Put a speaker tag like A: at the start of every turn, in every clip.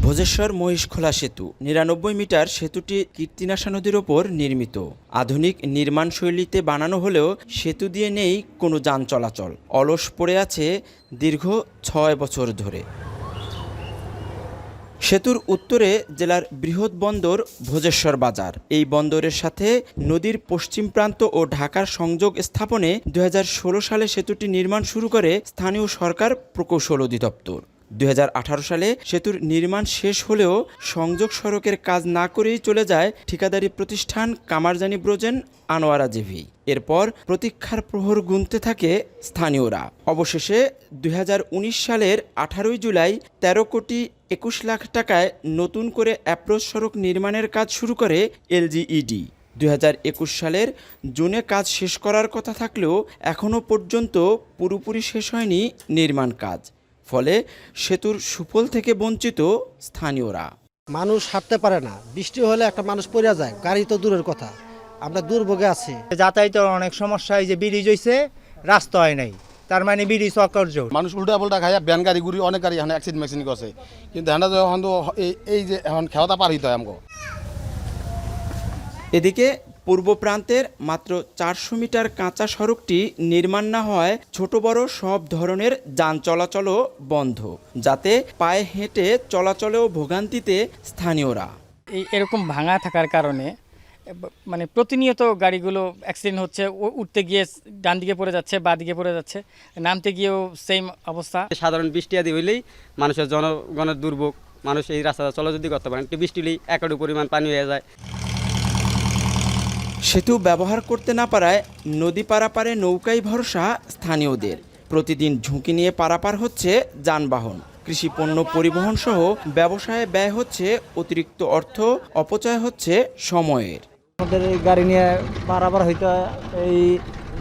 A: ভোজেশ্বর মহিষখোলা সেতু ৯৯ মিটার সেতুটি কীর্তিনাশা নদীর ওপর নির্মিত। আধুনিক নির্মাণ শৈলীতে বানানো হলেও সেতু দিয়ে নেই কোনো যান চলাচল। অলস পড়ে আছে দীর্ঘ ৬ বছর ধরে। সেতুর উত্তরে জেলার বৃহৎ বন্দর ভোজেশ্বর বাজার। এই বন্দরের সাথে নদীর পশ্চিম প্রান্ত ও ঢাকার সংযোগ স্থাপনে ২০১৬ সালে সেতুটি নির্মাণ শুরু করে স্থানীয় সরকার প্রকৌশল অধিদপ্তর। ২০১৮ সালে সেতুর নির্মাণ শেষ হলেও সংযোগ সড়কের কাজ না করেই চলে যায় ঠিকাদারি প্রতিষ্ঠান কামারজানি ব্রোজেন আনোয়ারা জেভি। এরপর প্রতীক্ষার প্রহর গুনতে থাকে স্থানীয়রা। অবশেষে ২০১৯ সালের ১৮ জুলাই ১৩ কোটি ২১ লাখ টাকায় নতুন করে অ্যাপ্রোচ সড়ক নির্মাণের কাজ শুরু করে এলজিইডি। ২০২১ সালের জুনে কাজ শেষ করার কথা থাকলেও এখনও পর্যন্ত পুরোপুরি শেষ হয়নি নির্মাণ কাজ। ফলে সেতুর সুফল থেকে বঞ্চিত স্থানীয়রা।
B: মানুষ হাঁটতে পারে না, বৃষ্টি হলে একটা মানুষ পড়ে যায়, গাড়ি তো দূরের কথা, আমরা দুর্ভোগে আছি।
C: যাতায়াতের অনেক সমস্যা, এই যে ব্রিজ হয়েছে, রাস্তা হয় নাই, তার মানে ব্রিজ অকার্য।
D: মানুষ উল্টা পাল্টা খাইয়া ব্যান গাড়ি গুড়ি অনেক গাড়ি এখন অ্যাক্সিডেন্ট ম্যাক্সিডেন্ট করছে, কিন্তু হ্যাঁ যখন এই যে এখন খেলাটা পার হইতে হয় আমাকে।
A: এদিকে পূর্ব প্রান্তের মাত্র ৪০০ মিটার কাঁচা সড়কটি নির্মাণ না হওয়ায় ছোট বড় সব ধরনের যান চলাচলও বন্ধ, যাতে পায়ে হেঁটে চলাচলেও ভোগান্তিতে স্থানীয়রা।
E: এরকম ভাঙা থাকার কারণে মানে প্রতিনিয়ত গাড়িগুলো অ্যাক্সিডেন্ট হচ্ছে, উঠতে গিয়ে ডান দিকে পড়ে যাচ্ছে, বা দিকে পড়ে যাচ্ছে, নামতে গিয়েও সেম অবস্থা।
F: সাধারণ বৃষ্টি আদি হইলেই মানুষের জনগণের দুর্ভোগ, মানুষ এই রাস্তাটা চলাচল করতে পারেন, একটু বৃষ্টি হলেই একটু পরিমাণ পানি হয়ে যায়।
A: সেতু ব্যবহার করতে না পারায় নদী পারাপারে নৌকায় ভরসা স্থানীয়দের। প্রতিদিন ঝুঁকি নিয়ে পারাপার হচ্ছে যানবাহন, কৃষিপণ্য পরিবহন সহ ব্যবসায় ব্যয় হচ্ছে অতিরিক্ত অর্থ, অপচয় হচ্ছে সময়ের।
B: আমাদের এই গাড়ি নিয়ে পারাপার হইতে এই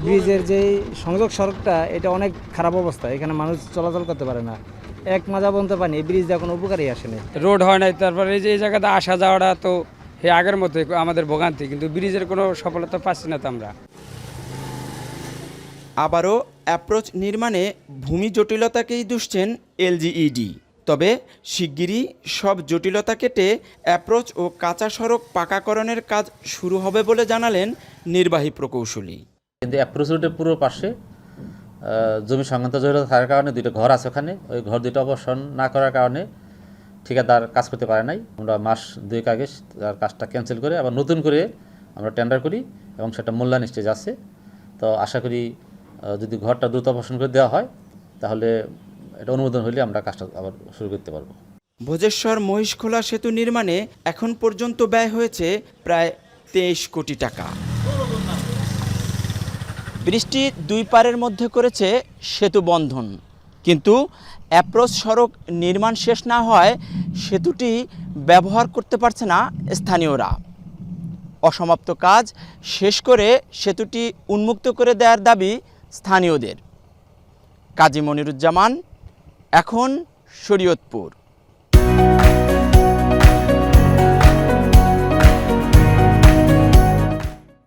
B: ব্রিজের যে সংযোগ সড়কটা, এটা অনেক খারাপ অবস্থা, এখানে মানুষ চলাচল করতে পারে না, এক মাজা বলতে পারি এই ব্রিজ দিয়ে কোনো উপকারই আসেনি।
G: রোড হয় নাই, তারপরে এই যে এই জায়গাতে আসা যাওয়াটা তো আগের মতোই আমাদের ভোগান্তি, কিন্তু ব্রিজের কোনো সফলতা পাচ্ছি না তো আমরা।
A: আবারও অ্যাপ্রোচ নির্মাণে ভূমি জটিলতাকেই দুষছেন এলজিইডি। তবে শিগগিরই সব জটিলতা কেটে অ্যাপ্রোচ ও কাঁচা সড়ক পাকাকরণের কাজ শুরু হবে বলে জানালেন নির্বাহী প্রকৌশলী।
H: কিন্তু অ্যাপ্রোচ রোডের পুরো পাশে জমি সংক্রান্ত জটিলতা থাকার কারণে দুটো ঘর আছে ওখানে, ওই ঘর দুটো অবসান না করার কারণে ঠিকাদার কাজ করতে পারে নাই। আমরা মাস ২ আগে তার কাজটা ক্যান্সেল করে আবার নতুন করে আমরা টেন্ডার করি এবং সেটা মূল্যায়ন স্টেজ আছে। তো আশা করি যদি ঘরটা দ্রুত অবসান করে দেওয়া হয় তাহলে এটা অনুমোদন হলে আমরা কাজটা আবার শুরু করতে পারবো।
A: ভোজেশ্বর মহিষখোলা সেতু নির্মাণে এখন পর্যন্ত ব্যয় হয়েছে প্রায় ২৩ কোটি টাকা। বৃষ্টি দুই পারের মধ্যে করেছে সেতু বন্ধন, কিন্তু অ্যাপ্রোচ সড়ক নির্মাণ শেষ না হওয়ায় সেতুটি ব্যবহার করতে পারছে না স্থানীয়রা। অসমাপ্ত কাজ শেষ করে সেতুটি উন্মুক্ত করে দেওয়ার দাবি স্থানীয়দের। কাজী মনিরুজ্জামান, এখন শরীয়তপুর।